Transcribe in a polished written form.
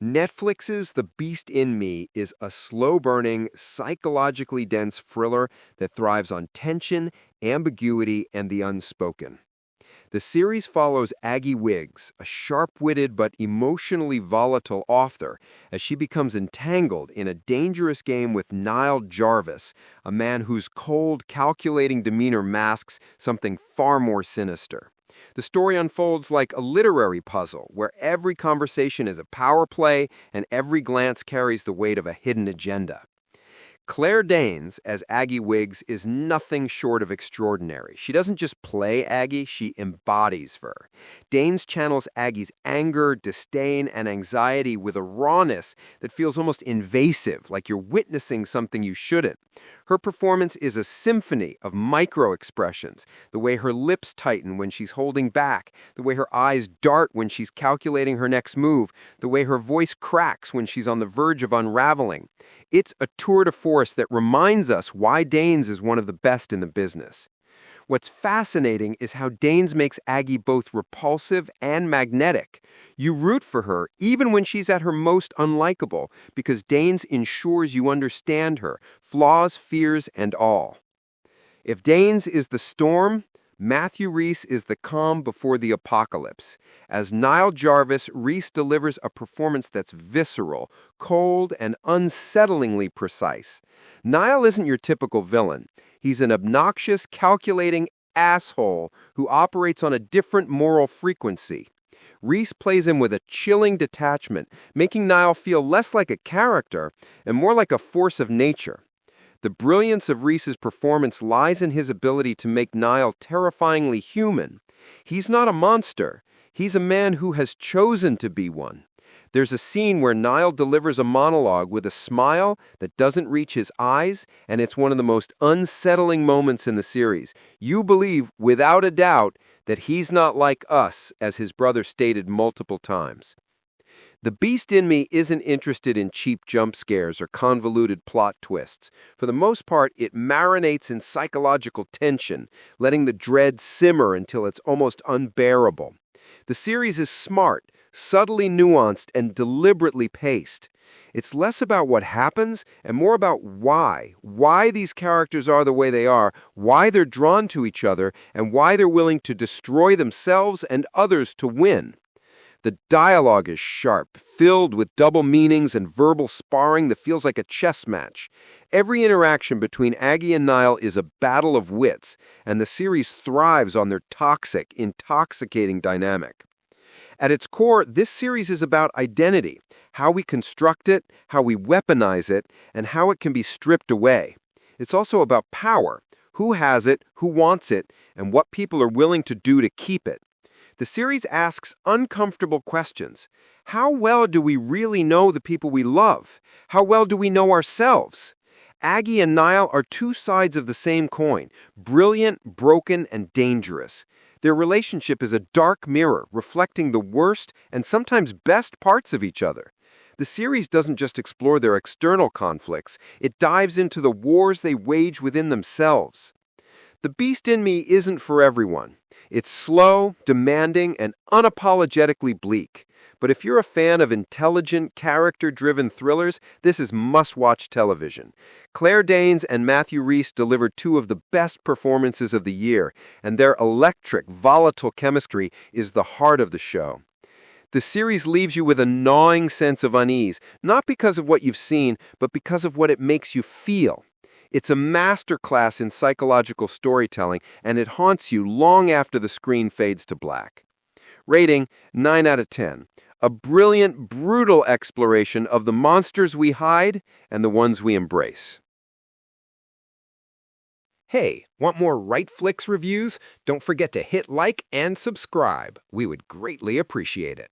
Netflix's The Beast in Me is a slow-burning, psychologically dense thriller that thrives on tension, ambiguity, and the unspoken. The series follows Aggie Wiggs, a sharp-witted but emotionally volatile author, as she becomes entangled in a dangerous game with Nile Jarvis, a man whose cold, calculating demeanor masks something far more sinister. The story unfolds like a literary puzzle, where every conversation is a power play and every glance carries the weight of a hidden agenda. Claire Danes, as Aggie Wiggs, is nothing short of extraordinary. She doesn't just play Aggie, she embodies her. Danes channels Aggie's anger, disdain, and anxiety with a rawness that feels almost invasive, like you're witnessing something you shouldn't. Her performance is a symphony of micro-expressions, the way her lips tighten when she's holding back, the way her eyes dart when she's calculating her next move, the way her voice cracks when she's on the verge of unraveling. It's a tour de force that reminds us why Danes is one of the best in the business. What's fascinating is how Danes makes Aggie both repulsive and magnetic. You root for her even when she's at her most unlikable, because Danes ensures you understand her, flaws, fears, and all. If Danes is the storm, Rhys is the calm before the apocalypse. As Nile Jarvis, Rhys delivers a performance that's visceral, cold, and unsettlingly precise. Nile isn't your typical villain. He's an obnoxious, calculating asshole who operates on a different moral frequency. Rhys plays him with a chilling detachment, making Nile feel less like a character and more like a force of nature. The brilliance of Rhys's performance lies in his ability to make Nile terrifyingly human. He's not a monster. He's a man who has chosen to be one. There's a scene where Nile delivers a monologue with a smile that doesn't reach his eyes, and it's one of the most unsettling moments in the series. You believe, without a doubt, that he's not like us, as his brother stated multiple times. The Beast in Me isn't interested in cheap jump scares or convoluted plot twists. For the most part, it marinates in psychological tension, letting the dread simmer until it's almost unbearable. The series is smart, subtly nuanced, and deliberately paced. It's less about what happens and more about why these characters are the way they are, why they're drawn to each other, and why they're willing to destroy themselves and others to win. The dialogue is sharp, filled with double meanings and verbal sparring that feels like a chess match. Every interaction between Aggie and Nile is a battle of wits, and the series thrives on their toxic, intoxicating dynamic. At its core, this series is about identity, how we construct it, how we weaponize it, and how it can be stripped away. It's also about power, who has it, who wants it, and what people are willing to do to keep it. The series asks uncomfortable questions. How well do we really know the people we love? How well do we know ourselves? Aggie and Nile are two sides of the same coin, brilliant, broken, and dangerous. Their relationship is a dark mirror, reflecting the worst and sometimes best parts of each other. The series doesn't just explore their external conflicts, it dives into the wars they wage within themselves. The Beast in Me isn't for everyone. It's slow, demanding, and unapologetically bleak. But if you're a fan of intelligent, character-driven thrillers, this is must-watch television. Claire Danes and Rhys delivered two of the best performances of the year, and their electric, volatile chemistry is the heart of the show. The series leaves you with a gnawing sense of unease, not because of what you've seen, but because of what it makes you feel. It's a masterclass in psychological storytelling, and it haunts you long after the screen fades to black. Rating, 9 out of 10. A brilliant, brutal exploration of the monsters we hide and the ones we embrace. Hey, want more Right Flicks reviews? Don't forget to hit like and subscribe. We would greatly appreciate it.